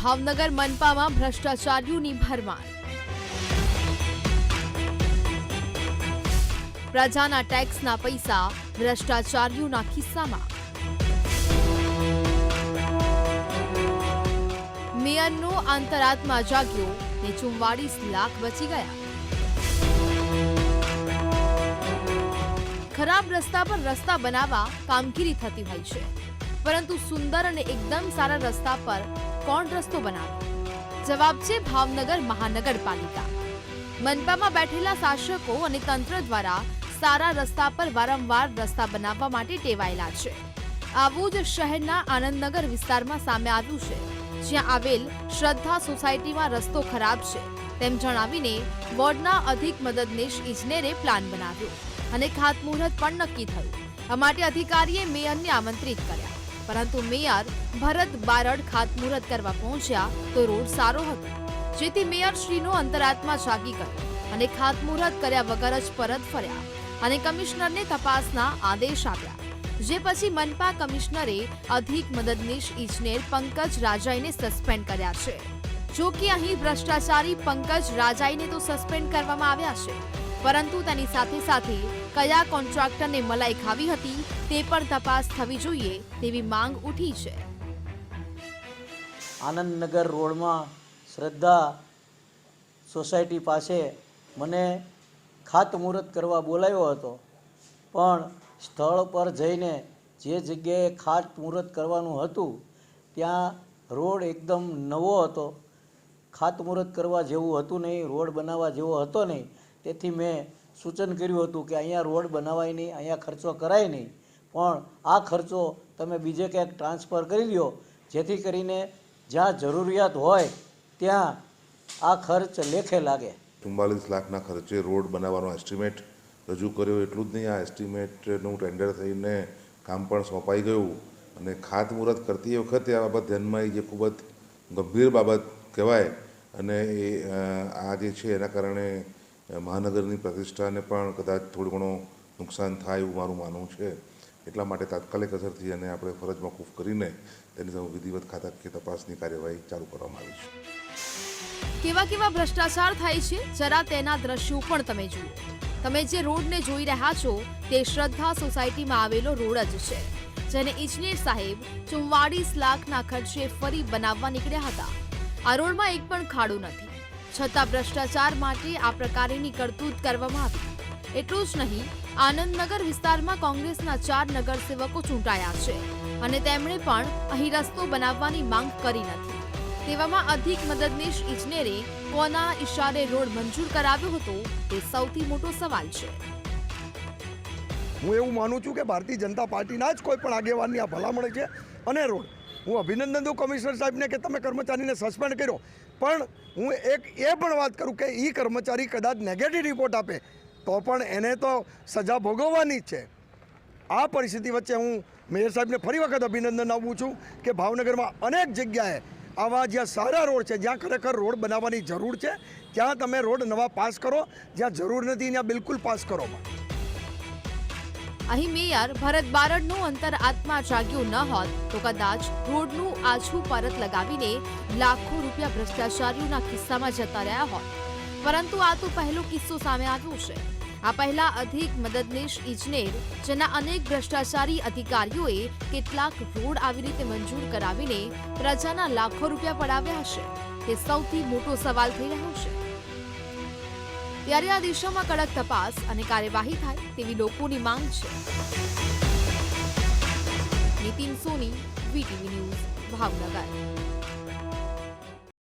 ભાવનગર મનપામાં ભ્રષ્ટાચારીઓની ભરમાર। પ્રજાના ટેક્સના પૈસા ભ્રષ્ટાચારીઓના ખિસ્સામાં। મેયરનો અંતરાત્મા જાગ્યો ને 44 લાખ બચી ગયા। ખરાબ રસ્તા પર રસ્તા બનાવવા કામગીરી થતી હોય છે, પરંતુ સુંદર અને એકદમ સારા રસ્તા પર કોણ રસ્તો બનાવે? જવાબ છે ભાવનગર મહાનગરપાલિકા। મનપામાં બેઠેલા શાસકો અને તંત્ર દ્વારા સારા રસ્તા પર વારંવાર રસ્તા બનાવવા માટે ટેવાયેલા છે। આવું જ શહેરના આનંદનગર વિસ્તારમાં સામે આવ્યું છે, જ્યાં આવેલ શ્રદ્ધા સોસાયટીમાં રસ્તો ખરાબ છે તેમ જણાવીને વોર્ડના અધિક મદદનીશ ઇજનેરે પ્લાન બનાવ્યો અને ખાતમુહૂર્ત પણ નક્કી થયું। આ માટે અધિકારીએ મેયરને આમંત્રિત કર્યા, પરંતુ મેયર ભરત બારડ ખાતમુહૂર્ત કરવા પહોંચ્યા તો રોડ સારો હતો, જેથી મેયરશ્રીનો અંતરાત્મા જાગી ગયો અને ખાતમુહૂર્ત કર્યા વગર જ પરત ફર્યા અને કમિશનરને તપાસના આદેશ આપ્યા। જે પછી મનપા કમિશનરે અધિક મદદનીશ ઇજનેર પંકજ રાજાઈને સસ્પેન્ડ કર્યા છે। જો કે અહીં ભ્રષ્ટાચારી પંકજ રાજાઈને તો સસ્પેન્ડ કરવામાં આવ્યા છે, પરંતુ તેની સાથે સાથે કયા કોન્ટ્રાક્ટરને મલાઈ ખાવી હતી તે પણ તપાસ થવી જોઈએ તેવી માંગ ઉઠી છે। આનંદનગર રોડમાં શ્રદ્ધા સોસાયટી પાસે મને ખાતમુહૂર્ત કરવા બોલાવ્યો હતો, પણ સ્થળ પર જઈને જે જગ્યાએ ખાતમુહૂર્ત કરવાનું હતું ત્યાં રોડ એકદમ નવો હતો, ખાતમુહૂર્ત કરવા જેવું હતું નહીં, રોડ બનાવવા જેવો હતો નહીં। તેથી મેં સૂચન કર્યું હતું કે અહીંયા રોડ બનાવાય નહીં, અહીંયા ખર્ચો કરાય નહીં, પણ આ ખર્ચો તમે બીજે ક્યાંક ટ્રાન્સફર કરી લો, જેથી કરીને જ્યાં જરૂરિયાત હોય ત્યાં આ ખર્ચ લેખે લાગે। 44 લાખના ખર્ચે રોડ બનાવવાનો એસ્ટિમેટ રજૂ કર્યો। એટલું જ નહીં, આ એસ્ટિમેટનું ટેન્ડર થઈને કામ પણ સોંપાઈ ગયું અને ખાતમુહૂર્ત કરતી વખતે આ બાબત ધ્યાનમાં આવી, જે ખૂબ જ ગંભીર બાબત કહેવાય અને એ આ જે છે એના કારણે મહાનગરની પ્રતિષ્ઠાને પણ કદાચ થોડું ઘણું નુકસાન થાય એવું મારું માનવું છે। એટલા માટે તાત્કાલિક અસરથી અને આપણે ફરજ મોકૂફ કરીને તેની સામે વિધિવત ખાતાકીય તપાસની કાર્યવાહી ચાલુ કરવામાં આવી છે। કેવા કેવા ભ્રષ્ટાચાર થાય છે જરા તેના દ્રશ્યો પણ તમે જુઓ। તમે જે રોડને જોઈ રહ્યા છો તે શ્રદ્ધા સોસાયટીમાં આવેલો રોડ જ છે, જેને ઇજનેર સાહેબ 44 લાખના ખર્ચે ફરી બનાવવા નીકળ્યા હતા। આ રોડમાં એક પણ ખાડો નથી, છતાં ભ્રષ્ટાચાર માટે આ પ્રકારની કરતૂત કરવામાં આવી। એટલું જ નહીં, આનંદનગર વિસ્તારમાં કોંગ્રેસના 4 નગરસેવકો ચૂંટાયા છે અને તેમણે પણ અહીં રસ્તો બનાવવાની માંગ કરી નથી। તેવામાં અધિક મદદનીશ ઇજનેરે કોના ઇશારે રોડ મંજૂર કરાવ્યો હતો તે સૌથી મોટો સવાલ છે। હું એવું માનું છું કે ભારતીય જનતા પાર્ટીના જ કોઈ પણ આગેવાનની આ ભલામણ છે અને રોડ હું અભિનંદન દઉં કમિશનર સાહેબને કે તમે કર્મચારીને સસ્પેન્ડ કર્યો, પણ હું એક એ પણ વાત કરું કે એ કર્મચારી કદાચ નેગેટિવ રિપોર્ટ આપે તો પણ એને તો સજા ભોગવવાની જ છે। આ પરિસ્થિતિ વચ્ચે હું મેયર સાહેબને ફરી વખત અભિનંદન આપું છું કે ભાવનગરમાં અનેક જગ્યાએ આવા જ્યાં સારા રોડ છે, જ્યાં ખરેખર રોડ બનાવવાની જરૂર છે ત્યાં તમે રોડ નવા પાસ કરો, જ્યાં જરૂર નથી ત્યાં બિલકુલ પાસ કરો। અહીં મેયર ભરત બારડનો અંતરાત્મા જાગ્યો ન હોત તો કદાચ રોડનું આછું પરત લગાવીને લાખો રૂપિયા ભ્રષ્ટાચારીઓના ખિસ્સામાં જતા રહ્યા હોત, પરંતુ આ તો પહેલો કિસ્સો સામે આવ્યો છે। આ પહેલા અધિક મદદનીશ ઇજનેર, જેના અનેક ભ્રષ્ટાચારી અધિકારીઓએ કેટલાક રોડ આવી રીતે મંજૂર કરાવીને પ્રજાના લાખો રૂપિયા પડાવ્યા હશે, તે સૌથી મોટો સવાલ થઈ રહ્યો છે। ત્યારે આ દિશામાં કડક તપાસ અને કાર્યવાહી થાય તેવી લોકોની માંગ છે। નીતિન સોની, વીટીવી ન્યૂઝ, ભાવનગર।